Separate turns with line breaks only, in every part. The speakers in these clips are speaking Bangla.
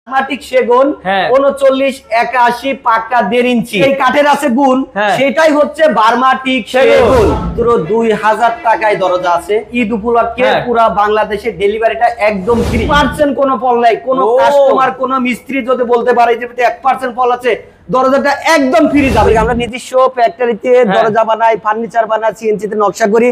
বার্মাটিক সেগুন 3981 পাক্কা 1.5 ইঞ্চি এই কাঠের আছে গুণ সেটাই হচ্ছে বার্মাটিক সেগুন। পুরো 2000 টাকায় দরজা আছে। ঈদ উপলক্ষে পুরো বাংলাদেশে ডেলিভারিটা একদম ফ্রি। পার্সেন্ট কোনো ফল নাই, কোনো কাস্টমার কোনো মিস্ত্রি যদি বলতে পারে যে 1% ফল আছে দরজাটা একদম ফ্রি যাবে। আমরা নিজস্ব ফ্যাক্টরিতে দরজা বানাই, ফার্নিচার বানাই, সিএনসি তে নকশা করি।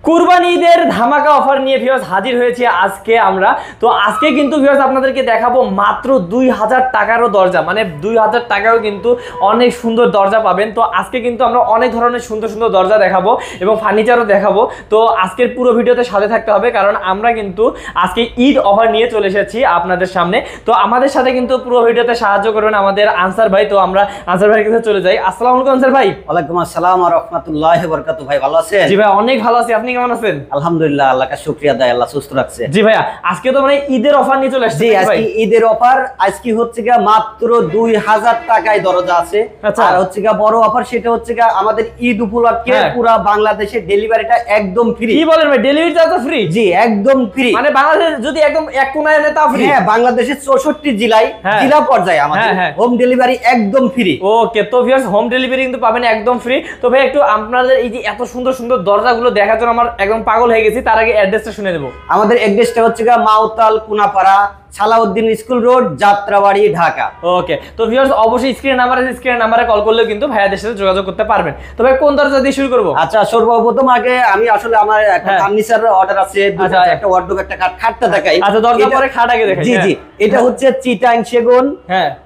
কুরবানি ঈদের ধামাকা অফার নিয়ে ভিউয়ার্স হাজির হয়েছে আজকে আমরা। তো আজকে কিন্তু ভিউয়ার্স আপনাদেরকে দেখাবো মাত্র 2000 টাকারও দরজা, মানে 2000 টাকাও কিন্তু অনেক সুন্দর দরজা পাবেন। তো আজকে কিন্তু আমরা অনেক ধরনের সুন্দর সুন্দর দরজা দেখাবো এবং ফার্নিচারও দেখাবো। তো আজকের পুরো ভিডিওতে সাথে থাকতে হবে, কারণ আমরা কিন্তু আজকে ঈদ অফার নিয়ে চলে এসেছি আপনাদের সামনে। তো আমাদের সাথে কিন্তু পুরো ভিডিওতে সাহায্য করবেন আমাদের আনসার ভাই। তো আমরা আনসার ভাইয়ের কাছে চলে যাই। আসসালামু আলাইকুম আনসার ভাই।
ওয়ালাইকুম আসসালাম ওয়া রাহমাতুল্লাহি ওয়া বারাকাতুহু। ভাই ভালো আছেন?
জি ভাই অনেক ভালো আছি, আপনি কেমন আছেন?
আলহামদুলিল্লাহ, আল্লাহকে শুকরিয়া দেয়, আল্লাহ সুস্থ রাখছে।
জি ভাইয়া আজকে তো মানে ঈদের অফার নিয়ে চলে আসছে।
জি আজকে ঈদের অফার। আজকে হচ্ছে গিয়া মাত্র 2000 টাকায় দরজা আছে। আর হচ্ছে গিয়া বড় অফার, সেটা হচ্ছে গিয়া আমাদের ঈদ উপলক্ষে পুরো বাংলাদেশে ডেলিভারিটা একদম ফ্রি।
কি বলেন ভাই, ডেলিভারিটা তো ফ্রি?
জি একদম ফ্রি।
মানে বাংলাদেশ যদি একদম এক কোণায় এনে তা ফ্রি?
হ্যাঁ, বাংলাদেশের 64 জেলায় জেলা পর্যায়ে আমাদের হোম ডেলিভারি একদম ফ্রি।
ওকে, তো ভিউয়ার্স হোম ডেলিভারি কিন্তু পাবেন একদম ফ্রি। তো ভাই একটু আপনাদের এই যে এত সুন্দর সুন্দর দরজাগুলো দেখার জন্য আমার একদম পাগল হয়ে গেছি। তার আগে অ্যাড্রেসটা শুনে দেব।
আমাদের অ্যাড্রেসটা হচ্ছে গিয়া মাওতাল কুনাপাড়া, সালাউদ্দিন স্কুল রোড, যাত্রাবাড়ি, ঢাকা।
ওকে, তো ভিউয়ার্স অবশ্যই স্ক্রিন নাম্বারে কল করলেও কিন্তু ভাইয়াদের সাথে যোগাযোগ করতে পারবেন। তো ভাই কোন দরজা দিয়ে শুরু করব?
আচ্ছা, সর্বপ্রথম আগে আমি আসলে আমার একটা ফার্নিচার অর্ডার আছে, দুটো একটা ওয়ার্ডরোব একটা খাটটা দেখাই।
আচ্ছা, দরজা পরে খাট আগে দেখাই।
জি জি, এটা হচ্ছে চিটাং সেগুন।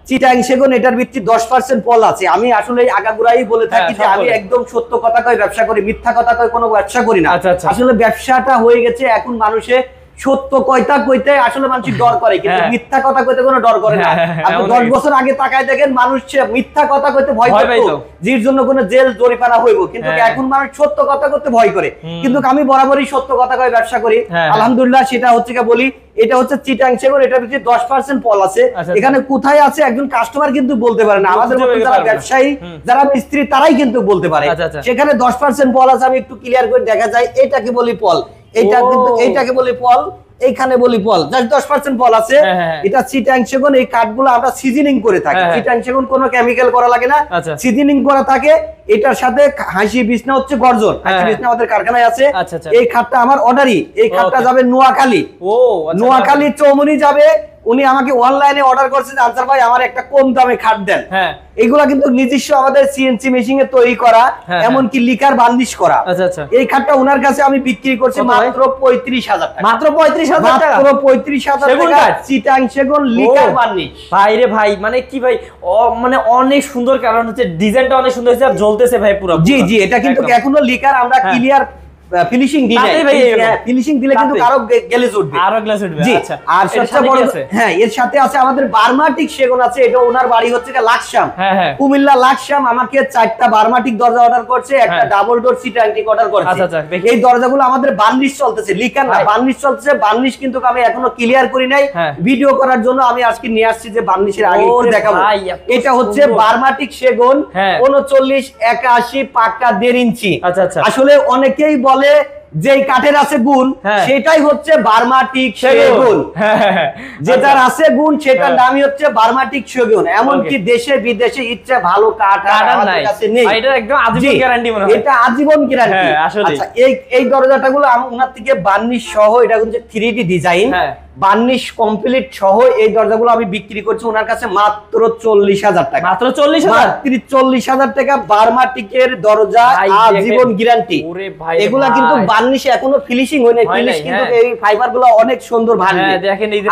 চিটাং সেগুন, এটার ভিত্তি 10% ফল আছে। আমি আসলে আগাগোড়াই বলে থাকি যে আমি একদম সত্য কথা কই ব্যবসা করি, মিথ্যা কথা কই কোনো ব্যবসা করি না। আসলে ব্যবসাটা হয়ে গেছে এখন মানুষে সত্য কইতে আসলে মানুষ ডর করে, কিন্তু মিথ্যা কথা কইতে কোনো ডর করে না। আপনি 10 বছর আগে তাকায় দেখেন মানুষ মিথ্যা কথা কইতে ভয় করত, যার জন্য কোনো জেল জরিমানা হইব। কিন্তু এখন মানুষ সত্য কথা কইতে ভয় করে। কিন্তু আমি বরাবরই সত্য কথা কই ব্যবসা করি, আলহামদুলিল্লাহ। সেটা হচ্ছে কি বলি, এটা হচ্ছে চিটাং সেগুন, এটার ভিতরে 10% ফল আছে। এখানে কোথায় আছে একজন কাস্টমার কিন্তু বলতে পারে না, আমাদের মতো যারা ব্যবসায়ী যারা মিস্ত্রি তারাই কিন্তু বলতে পারে। সেখানে 10% ফল আছে। আমি একটু ক্লিয়ার করে দেখা যায় এটাকে বলি ফল, এইটা কিন্তু এইটাকে বলি ফল, এইখানে বলি ফল। জাস্ট 10% ফল আছে। এটা চিটাং সেগুন। এই কাঠগুলো আমরা সিজনিং করে থাকি। চিটাং সেগুন কোনো কেমিক্যাল করা লাগে না, সিজনিং করা থাকে। এটার সাথে হাসি বিছনা হচ্ছে গর্জন, হাসি বিছনা আমাদের কারখানায় আছে। এই খাটটা আমার অর্ডারই। এই খাটটা যাবে নোয়াখালী। নোয়াখালী চৌমনি যাবে। উনি আমাকে অনলাইনে অর্ডার করছে যে আনসার ভাই আমার একটা কম দামে খাট দেন। এগুলা কিন্তু নিজস্ব আমাদের সিএনসি মেশিনে তৈরি করা, এমনকি লিকার বার্নিশ করা। এই খাটটা ওনার কাছে আমি বিক্রি করছি মাত্র 35,000 টাকা।
মাত্র 35,000 টাকা?
মাত্র 35,000 টাকা চিটাং সেগুন লিকার বার্নিশ।
ভাই রে ভাই, মানে কি ভাই, মানে অনেক সুন্দর, কারণ হচ্ছে ডিজাইনটা অনেক সুন্দর হয়েছে আর জ্বলতেছে ভাই পুরো।
জি জি, এটা কিন্তু এখনো লিকার আমরা ক্লিয়ার ফিনিশিং দিলে, ফিনিশিং দিলে কিন্তু আরো গ্লেজ উঠবে, আরো গ্লেজ উঠবে। আচ্ছা, আর সবচেয়ে বড় এর সাথে আছে আমাদের বার্মাটিক সেগুন আছে। এটা ওনার বাড়ি হচ্ছে লাকসাম, কুমিল্লা লাকসাম। আমাকে 4টা বার্মাটিক দরজা অর্ডার করছে, একটা double door seat antique order করছে। এই দরজাগুলো আমাদের বার্নিশ চলতেছে, লিকার না বার্নিশ চলতেছে। বার্নিশ কিন্তু আমি এখনো ক্লিয়ার করি নাই, ভিডিও করার জন্য আমি আজকে নিয়ে আসছি যে বার্নিশের আগে একটু দেখাবো। এটা হচ্ছে বার্মাটিক সেগুন 3981 পাক্কা 1.5 ইঞ্চি। আসলে অনেকেই বলে যেই কাঠের আছে গুণ সেটাই হচ্ছে বার্মাটিক সেগুন, যেটার আছে গুণ সেটার নামই হচ্ছে বার্মাটিক সেগুন। এমনকি দেশে বিদেশে ইচ্ছা ভালো কাঠ আমাদের কাছে নেই, এটা একদম আজীবন গ্যারান্টি মনে হয়। এটা আজীবন গ্যারান্টি। আচ্ছা, এই দরজাটাগুলো ওনার থেকে বার্নিশ সহ, এটা হচ্ছে 3D ডিজাইন, বার্নিশ কমপ্লিট সহ এই দরজাগুলো আমি বিক্রি করছি ওনার কাছে মাত্র 40,000 টাকা। মাত্র 40,000 টাকা বার্মাটিকের দরজা, আজীবন গ্যারান্টি। এগুলা কিন্তু বার্নিশ এখনো ফিনিশিং হয় নাই, ফিনিশ কিন্তু এই ফাইবারগুলো অনেক সুন্দর ভাঙবে।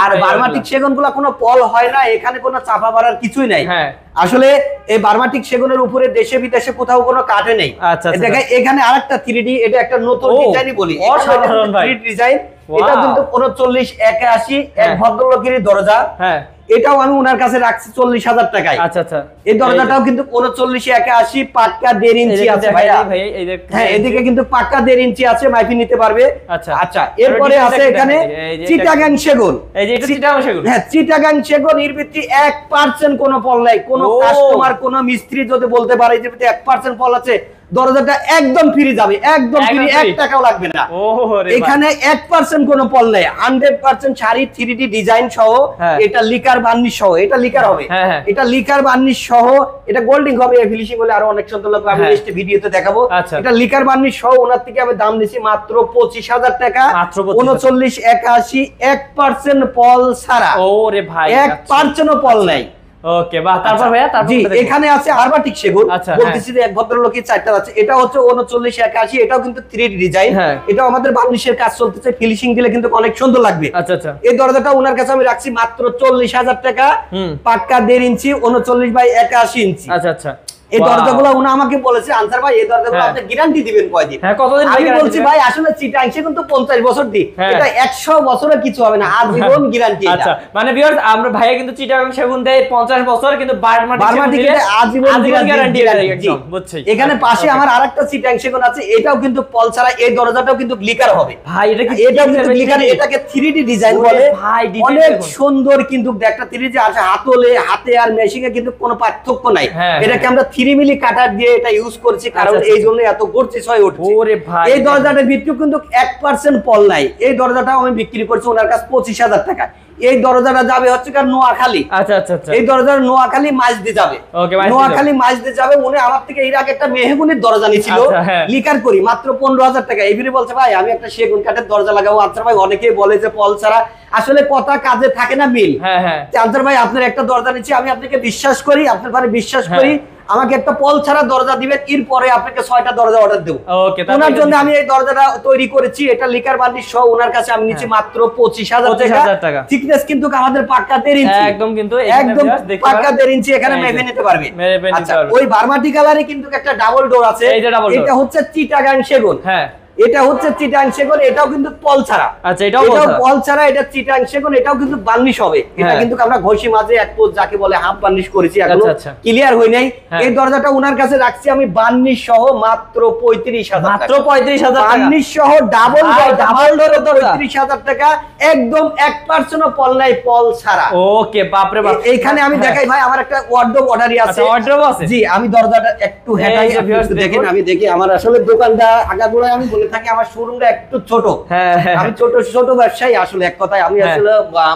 আর বার্মাটিক সেগুনগুলো কোনো পল হয় না, এখানে কোনো চাপা মারার কিছুই নাই। আসলে এই বার্মাটিক সেগুনের উপরে দেশে বিদেশে কোথাও কোনো কাটে নেই। দেখেন এখানে আরেকটা 3D, এটা একটা নতুন ডিজাইনই বলি, অসাধারণ 3D ডিজাইন। এটা কিন্তু 3981 এক ভদ্রলোকের দরজা। এটাও আমি ওনার কাছে রাখছি 40,000 টাকায়।
আচ্ছা আচ্ছা,
এই দরজাটাও কিন্তু 39-81 পাক্কা 1.5 ইঞ্চি আছে ভাইয়া। হ্যাঁ, এদিকে কিন্তু পাক্কা 1.5 ইঞ্চি আছে, মাইফি নিতে পারবে।
আচ্ছা
আচ্ছা, এরপরে আছে এখানে চিটাগাং সেগুন।
এই যে এটা চিটাগাং সেগুন।
হ্যাঁ, চিটাগাং সেগুন এর ভিতরে 1% কোনো ফল নাই। কোনো কাস্টমার কোনো মিস্ত্রি যদি বলতে পারে যে 1% ফল আছে, দরজাটা একদম ফ্রি যাবে, একদম ফ্রি, 1 টাকাও লাগবে না। এখানে 1% কোনো ফল নাই, 100% শাড়ি 3D ডিজাইন সহ, এটা লিকার বার্নিশ সহ, এটা লিকার হবে, এটা লিকার বার্নিশ সহ, এটা গোল্ডিং হবে, ফিনিশিং হলে আরো অনেক সুন্দর লাগবে, আমি নেক্সট ভিডিওতে দেখাবো। এটা লিকার বার্নিশ সহ ওনার থেকে আমি দাম নিছি মাত্র 25,000 টাকা, 39-81, 1% ফল ছাড়া।
ওরে ভাই,
1% ও ফল নাই।
ওকে, বাহ। তারপর ভাইয়া, তারপর
এখানে আছে আরবাটিক সেগুন। বলতেছি যে এক ভদ্রলোকের 4টা আছে। এটা হচ্ছে 39-81, এটাও কিন্তু 3D ডিজাইন, এটাও আমাদের বার্নিশের কাজ চলতেছে, ফিনিশিং দিলে কিন্তু অনেক সুন্দর লাগবে।
আচ্ছা আচ্ছা,
এই দরজাটা ওনার কাছে আমি রাখছি মাত্র 40,000 টাকা, পাক্কা 1.5 ইঞ্চি, 39/81 ইঞ্চি।
আচ্ছা আচ্ছা,
এই দরজাগুলো উনি আমাকে বলেছে, আনসার ভাই এই দরজাগুলো আপনি গ্যারান্টি দিবেন কয়দিন?
কতদিন?
আমি বলছি ভাই আসলে চিটাং সেগুন তো 50 বছর দি, এটা 100 বছরের কিছু হবে না, আজীবন গ্যারান্টি।
আচ্ছা, মানে ভিউয়ার্স, আমরা ভাইয়া কিন্তু চিটাং সেগুন দেয় 50 বছর, কিন্তু বার্মাটিক
আজীবন গ্যারান্টি
একদম, বুঝছি।
এখানে পাশে আমার আরেকটা চিটাং সেগুন আছে, এটাও কিন্তু পল ছাড়া, এই দরজাটাও কিন্তু লিকার হবে
ভাই। এটা কি?
এটাও কিন্তু লিকার, এটাকে 3D ডিজাইন বলে ভাই, অনেক সুন্দর। কিন্তু একটা 3D আছে, হাতে আর মেশিনে কিন্তু কোনো পার্থক্য নাই। এটাকে আমরা 3 মিলি কাটার দিয়ে এটা ইউজ করছি, কারণ এই জন্য এত গর্জিত হয়ে উঠছে।
ওরে ভাই,
এই দরজাটার ভিতরে কিন্তু 1% পল নাই। এই দরজাটাও আমি বিক্রি করছি ওনার কাছে 25,000 টাকা। এই দরজাটা যাবে হচ্ছে নোয়াখালী।
আচ্ছা আচ্ছা আচ্ছা,
এই দরজার নোয়াখালী মাঝদি যাবে। নোয়াখালী মাঝদি যাবে। উনি আমার থেকে এর আগে একটা মেহগুনির দরজা নিয়েছিল, লিকার করি, মাত্র 15,000 টাকা। এই বলছে ভাই আমি একটা সেগুন কাঠের দরজা লাগাবো। আচ্ছা ভাই, অনেকেই বলে যে পল ছাড়া আসলে কথা কাজে থাকে না, মিল। আনসার ভাই, আপনার একটা দরজা নিচ্ছি, আমি আপনাকে বিশ্বাস করি, আপনার পরে বিশ্বাস করি, আমাকে একটা পল ছাড়া দরজা দিবেন, এরপরে আপনাকে 6টা দরজা অর্ডার দেবো। ওনার জন্য আমি এই দরজাটা তৈরি করেছি, এটা লিকার বার্নিশ সহ ওনার কাছে আমি নিচ্ছি মাত্র 25,000 টাকা। থিকনেস কিন্তু আমাদের পাক্কা 1.5 ইঞ্চি,
একদম কিন্তু
একদম পাক্কা 1.5 ইঞ্চি। এখানে মেপে নিতে পারবে। আচ্ছা, ওই বার্মাটি কালারে কিন্তু একটা ডাবল ডোর আছে, এটা হচ্ছে চিটাগাং সেগুন। এটা হচ্ছে চিটাং সেগুন, এটাও কিন্তু পল ছাড়া।
আচ্ছা, এটাও
পল ছাড়া, এটা চিটাং সেগুন, এটাও কিন্তু বার্নিশ হবে। এটা কিন্তু আমরা ঘষি মাঝে এক পোস্ট যাকে বলে হাফ বার্নিশ করেছি, এখনো ক্লিয়ার হই নাই। এই দরজাটা ওনার কাছে রাখছি আমি বার্নিশ সহ মাত্র 35,000 টাকা,
মাত্র 35,000 টাকা,
বার্নিশ সহ ডাবল ডোর 35,000 টাকা, একদম 1% পল নাই, পল ছাড়া।
ওকে, বাপ রে বাপ।
এইখানে আমি দেখাই ভাই, আমার একটা ওয়ার্ডরোব অর্ডারই আছে।
ওয়ার্ডরোব আছে?
জি, আমি দরজাটা একটু হেঁটাই, দেখেন, আমি দেখি। আমার আসলে দোকানটা আগাগোড়ায় আমি বলে থাকি আমার শোরুমটা একটু ছোট, আমি ছোট ব্যবসায়ী আসলে, এক কথায়। আমি আসলে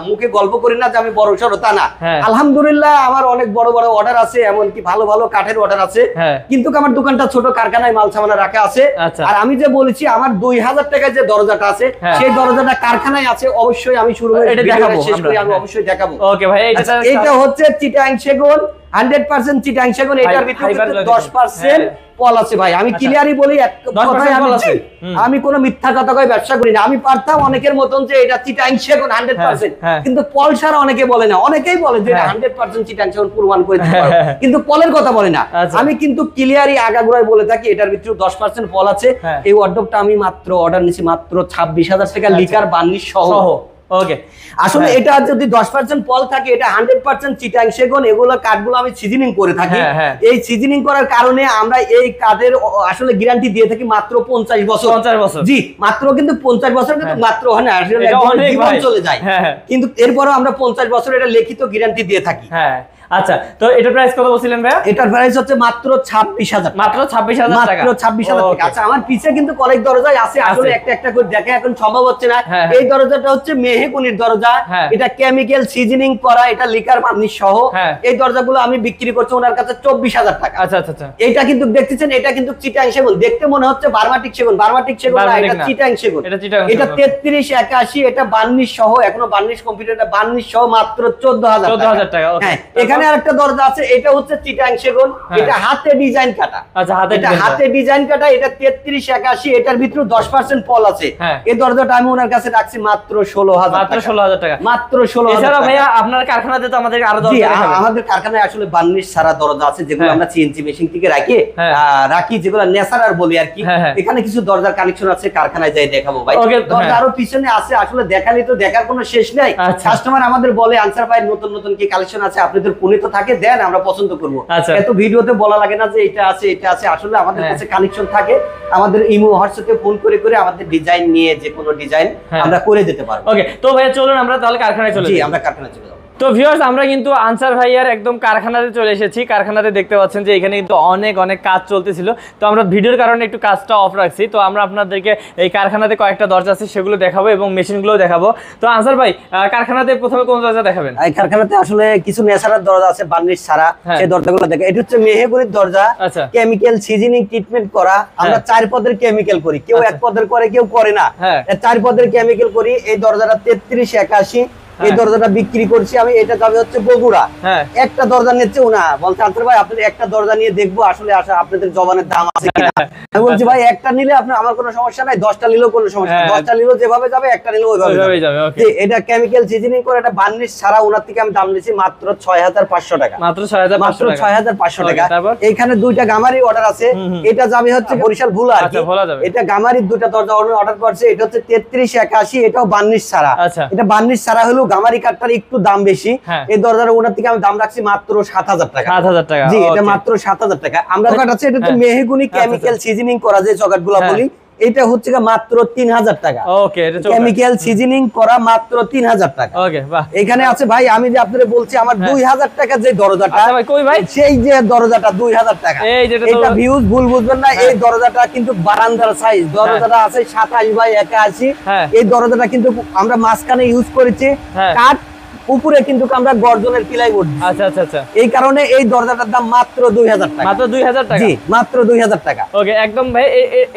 মুখে গল্প করি না যে আমি বড় সড়ো, তা না। আলহামদুলিল্লাহ আমার অনেক বড় বড় অর্ডার আছে, এমনকি ভালো ভালো কাঠের অর্ডার আছে, কিন্তু আমার দোকানটা ছোট, কারখানায় মাল সামানা রাখা আছে। আর আমি যে বলেছি আমার 2,000 টাকায় যে দরজাটা আছে, সেই দরজাটা কারখানায় আছে, অবশ্যই আমি শুরু শেষ করি, আমি অবশ্যই দেখাবো।
ওকে ভাই,
এটা হচ্ছে চিটাং সেগুন, 100% চিটাং সেগুন। এটার ভিতরে 10% পল আছে ভাই। আমি ক্লিয়ারই বলি, আমি কোনো মিথ্যা কথা কই ব্যবসা করি না। আমি পারতাম অনেকের মতন যে এটা চিটাং সেগুন 100%, কিন্তু পল ছাড়া অনেকে বলে না। অনেকেই বলে যে 100% চিটাং সেগুন প্রমাণ করে দিতে পারো, কিন্তু পলের কথা বলে না। আমি কিন্তু ক্লিয়ারই আগাগোড়ায় বলে থাকি এটার ভিতরে 10% পল আছে। এই ওয়ার্ডরোবটা আমি মাত্র অর্ডার নিছি মাত্র 26,000 টাকা, লিকার বার্নিশ সহ।
ওকে,
আসলে এটা যদি 10% পল থাকে, এটা 100% চিটাং সেগুন। এগুলো কাঠগুলো আমি সিজনিং করে থাকি। এই সিজনিং করার কারণে আমরা এই কাঠের আসলে গ্যারান্টি দিয়ে থাকি মাত্র 50 বছর। জি, মাত্র, কিন্তু 50 বছর কিন্তু মাত্র হয় না, আসলে জীবন চলে যায়। কিন্তু এরপরও আমরা 50 বছর এটা লিখিত গ্যারান্টি দিয়ে থাকি।
আচ্ছা, তো এটার প্রাইস কত বলছিলেন ভাইয়া?
এটার প্রাইস হচ্ছে মাত্র 26,000,
মাত্র 26,000 টাকা,
মাত্র 26,000 টাকা। আচ্ছা, আমার পিছে কিন্তু কলেজ দরজায় আছে, আসলে একটা একটা করে দেখা এখন সম্ভব হচ্ছে না। এই দরজাটা হচ্ছে মেহগুনির দরজা, এটা কেমিক্যাল সিজনিং করা, এটা লিকার বার্নিশ সহ। এই দরজাগুলো আমি বিক্রি করছি ওনার কাছে 24,000 টাকা।
আচ্ছা আচ্ছা আচ্ছা,
এটা কিন্তু দেখতেছেন, এটা কিন্তু চিটাং সেগুন, দেখতে মনে হচ্ছে বার্মাটিক সেগুন, বার্মাটিক সেগুন না, এটা চিটাং সেগুন। এটা 33-81, এটা বার্নিশ সহ, এখনো বার্নিশ কমপ্লিট, এটা বার্নিশ সহ মাত্র 14,000 টাকা। এখানে এখানে আরেকটা দরজা আছে, এটা হচ্ছে চিটাং সেগুন, এটা হাতে ডিজাইন কাটা।
আচ্ছা,
হাতে ডিজাইন কাটা, এটা 3381, এটার ভিতরে 10% পল আছে। এই দরজাটা আমি ওনার কাছে রাখছি মাত্র 16000
মাত্র 16000 টাকা,
মাত্র 16000।
এছাড়া ভাইয়া আপনার কারখানাতে তো আমাদের আরো দরজা দেখাবেন।
আমাদের কারখানায় আসলে বার্নিশ ছাড়া দরজা আছে, যেগুলো আমরা সিএনসি মেশিন থেকে রাখি, যেগুলো ন্যাচারাল বলি আর কি। এখানে কিছু দরজার কালেকশন আছে, কারখানায় যাই দেখাবো ভাই। দরজা আরো পিছনে আছে, আসলে দেখালে তো দেখার কোনো শেষ নাই। কাস্টমার আমাদের বলে আনসার ভাই নতুন নতুন কি কালেকশন আছে, আপনাদের ফোনে তো থাকে, দেন আমরা পছন্দ করবো। এত ভিডিওতে বলা লাগে না যে এটা আছে এটা আছে, আসলে আমাদের কাছে কালেকশন থাকে। আমাদের ইমো হোয়াটসঅ্যাপে ফোন করে করে আমাদের ডিজাইন নিয়ে যে কোনো ডিজাইন আমরা করে দিতে পারবো।
ওকে, তো ভাইয়া চলুন আমরা তাহলে কারখানায় চলে যাই।
আমরা কারখানায় চলে যাবো।
তো ভিউয়ার্স, আমরা কিন্তু আনসার ভাইয়ার একদম কারখানাতে চলে এসেছি। কারখানাতে দেখতে পাচ্ছেন যে এখানে কিন্তু অনেক কাজ চলতেছিল, তো আমরা ভিডিওর কারণে একটু কাজটা অফ রাখছি। তো আমরা আপনাদেরকে এই কারখানাতে কয়েকটা দরজা আছে সেগুলো দেখাবো এবং মেশিনগুলো দেখাবো। তো আনসার ভাই, কারখানাতে প্রথমে কোন দরজা দেখাবেন?
এই কারখানাতে আসলে কিছু ন্যাচারাল দরজা আছে, বার্নিশ ছাড়া, সেই দরজাগুলো দেখে। এটা হচ্ছে মেহগনির দরজা, কেমিক্যাল সিজনিং ট্রিটমেন্ট করা। আমরা 4 পদের কেমিক্যাল করি, কেউ 1 পদের করে, কেউ করে না। 4 পদের কেমিক্যাল করি। এই দরজাটা 3381, এই দরজাটা বিক্রি করছি আমি। এটা যাবে হচ্ছে বগুড়া। একটা দরজা নিচ্ছে উনা বলছে আনসার ভাই আপনাদের একটা দরজা নিয়ে দেখবো আসলে আপনাদের জবানের দাম আছে কিনা। আমি বলছি ভাই একটা নিলে আপনার আমার কোনো সমস্যা নাই, 10টা নিলেও কোনো সমস্যা নাই, 10টা নিলেও যেভাবে যাবে একটা নিলেও ওইভাবে যাবে। এটা কেমিক্যাল সিজনিং করে, এটা বার্নিশ ছাড়া ওনার থেকে আমি দাম নিয়েছি মাত্র 6500 টাকা।
মাত্র 6500
টাকা। এইখানে 2টা গামারি অর্ডার আছে। এটা যাবে হচ্ছে বরিশাল ভুলা আর কি। এটা গামারির 2টা দরজা অর্ডার করছে। এটা হচ্ছে 3381, এটাও বার্নিশ ছাড়া। এটা বার্নিশ ছাড়া হলো গামারি কাঠটার একটু দাম বেশি। এই দরজার ওনার থেকে আমি দাম রাখছি মাত্র 7000 টাকা।
7000 টাকা,
জি এটা মাত্র 7000 টাকা। আমরা কাঠ আছে, এটা তো মেহগনি কেমিক্যাল সিজনিং করা যে জগাটগুলো বলি, এটা হচ্ছে মাত্র 3000 টাকা।
ওকে, এটা
কেমিক্যাল সিজনিং করা মাত্র 3000 টাকা।
ওকে, বাহ।
এখানে আছে ভাই, আমি যে আপনাদের বলছি আমার 2000 টাকা যে দরজাটা,
আচ্ছা ভাই, কই ভাই
সেই যে দরজাটা 2000 টাকা। এটা ভিউজ ভুল বুঝবেন না, এই দরজাটা কিন্তু বারান্দার সাইজ। দরজাটা আছে 27 বাই 81। এই দরজাটা কিন্তু আমরা মাঝখানে ইউজ করেছি কাঠ, উপরে কিন্তু আমরা গর্জনের প্লাইউড।
আচ্ছা আচ্ছা আচ্ছা,
এই কারণে এই দরজাটার দাম মাত্র 2000 টাকা।
মাত্র 2000 টাকা?
জি মাত্র 2000 টাকা।
ওকে, একদম ভাই।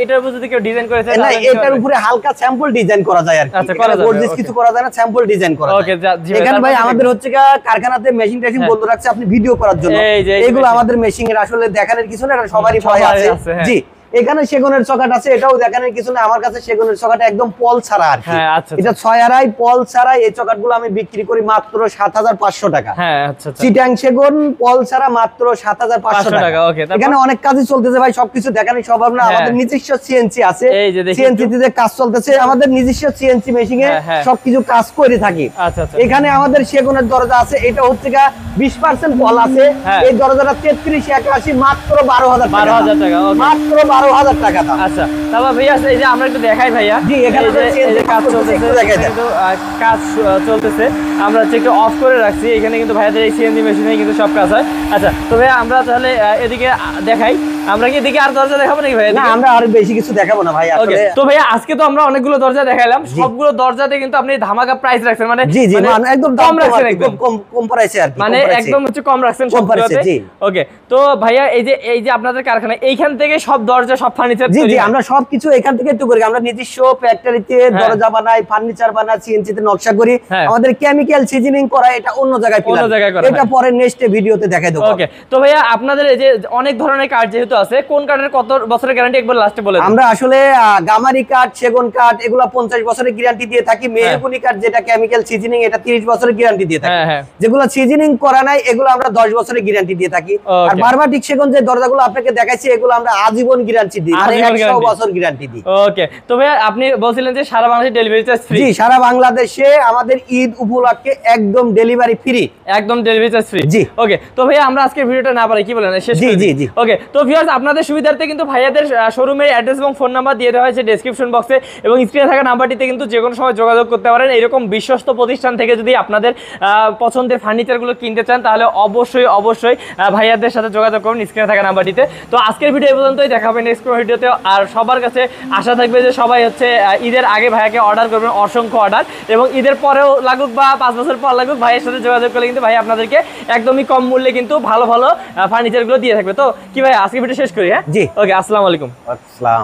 এটার উপর যদি কেউ ডিজাইন করে চায়,
না এটার উপরে হালকা স্যাম্পল ডিজাইন করা যায় আর কি।
আচ্ছা, করা যাবে।
গর্জিয়াস কিছু করা যায় না, স্যাম্পল ডিজাইন করা যায়।
ওকে,
এখানে ভাই আমাদের হচ্ছে কারখানাতে মেশিন টেশিন বন্ধ রাখছে আপনি ভিডিও করার জন্য। এইগুলো আমাদের মেশিন এর আসলে দেখানোর কিছু না, এটা সবারই ভয় আছে। জি এখানে সেগুনের চকাট আছে, এটাও দেখানোর কিছু না। আমার কাছে সেগুনের চকাট একদম পল ছাড়া আর কি। এটা 6 আড়াই পল ছাড়া। এই চকাটগুলো আমি বিক্রি করি মাত্র 7500 টাকা। চিটাং সেগুন পল ছাড়া মাত্র 7500 টাকা। এখানে অনেক কাজই চলতেছে ভাই, সবকিছু দেখানোর সম্ভব না। আমাদের নিজস্ব সিএনসি আছে, সিএনসি তে কাজ চলতেছে। আমাদের নিজস্ব সিএনসি মেশিনে সবকিছু কাজ করে থাকি। এখানে আমাদের সেগুনের দরজা আছে, এটা হচ্ছে 20% পল আছে। এই দরজাটা 3381 মাত্র 12000 টাকা। মাত্র 12000 টাকা দাম।
আচ্ছা, তারপর ভাইয়া এই যে আমরা একটু দেখাই ভাইয়া।
জি এখানে
কাজ চলতেছে, কিন্তু কাজ চলতেছে। আমরা একটু অফ করে রাখছি। এখানে কিন্তু ভাইয়াদের এই সিএনজি মেশিনে কিন্তু সব কাজ হয়। আচ্ছা, তো ভাইয়া আমরা তাহলে এদিকে দেখাই। আমরা কি এদিকে আর দরজা দেখাবো নাকি ভাইয়া?
না আমরা আর বেশি কিছু দেখাবো না ভাই। আসলে
তো ভাইয়া আজকে তো আমরা অনেকগুলো দরজা দেখাইলাম, সবগুলো দরজাতে কিন্তু আপনি ধামাকা প্রাইস রাখছেন। মানে
জি জি একদম কম রাখছেন, একদম কম প্রাইসে আর কি।
মানে একদম হচ্ছে কম রাখছেন সবগুলোতে। ওকে, তো ভাইয়া এই যে আপনাদের কারখানা, এইখান থেকে সব দরজা সব ফার্নিচার?
জি জি আমরা সবকিছু এখান থেকে একটু করি। আমরা নিজস্ব ফ্যাক্টরিতে দরজা বানাই, ফার্নিচার বানাই, সিএনসি তে নকশা করি। আমাদের কেমিক্যাল সিজনিং করা, এটা অন্য জায়গায় করা, এটা পরে নেক্সট ভিডিওতে দেখাই দেব।
ওকে, তো ভাইয়া আপনাদের এই যে অনেক ধরনের কাঠ যেহেতু আছে, কোন কাঠের কত বছরের গ্যারান্টি একবার লাস্টে বলে দেন।
আমরা আসলে গামারি কাঠ, সেগুন কাঠ এগুলা 50 বছরের গ্যারান্টি দিয়ে থাকি। মেহগনি কাঠ যেটা কেমিক্যাল সিজনিং, এটা 30 বছরের গ্যারান্টি দিয়ে থাকি। যেগুলো সিজনিং করা নাই এগুলো আমরা 10 বছরের গ্যারান্টি দিয়ে থাকি। আর বারবাটিক সেগুন যে দরজাগুলো আপনাকে দেখাইছি, এগুলো আমরা আজীবন গ্যারান্টি দিই, মানে 100 বছর গ্যারান্টি দিই।
ওকে, তো ভাই আপনি বলছিলেন যে সারা বাংলাদেশে ডেলিভারি চার্জ ফ্রি?
জি সারা বাংলাদেশে আমাদের ঈদ উপলক্ষে একদম ডেলিভারি ফ্রি,
একদম ডেলিভারি চার্জ ফ্রি।
জি
ওকে, তো ভাই আমরা আজকে ভিডিওটা না পারি কি বলেন শেষ করে দিই? জি ওকে, তো ভিউয়ার্স আপনাদের সুবিধার্থে কিন্তু ভাইয়াদের শোরুমের অ্যাড্রেস এবং ফোন নাম্বার দিয়ে দেওয়া হয়েছে ডেসক্রিপশন বক্সে, এবং স্ক্রিনে থাকা নাম্বারটিতে কিন্তু যে কোনো সময় যোগাযোগ করতে পারেন। এরকম বিশ্বস্ত প্রতিষ্ঠান থেকে যদি আপনাদের পছন্দের ফার্নিচারগুলো কিনতে চান, তাহলে অবশ্যই অবশ্যই ভাইয়াদের সাথে যোগাযোগ করুন স্ক্রিনে থাকা নাম্বারটিতে। তো আজকের ভিডিও এই পর্যন্তই, দেখা হবে নেক্সট কোনো ভিডিওতে। আর সবার কাছে আশা থাকবে যে সবাই হচ্ছে ঈদের আগে ভাইয়াকে অর্ডার করবেন, অসংখ্য অর্ডার, এবং ঈদের পরেও লাগুক বা 5 বছর পর লাগুক, ভাইয়ের সাথে যোগাযোগ করলে কিন্তু ভাই আপনাদেরকে একদমই কম মূল্যে কিন্তু ভালো ভালো ফার্নিচারগুলো দিয়ে থাকবে। তো কি ভাই আজকে ভিডিও শেষ করি? হ্যাঁ জি ওকে, আসসালামু আলাইকুম।
আসসালাম।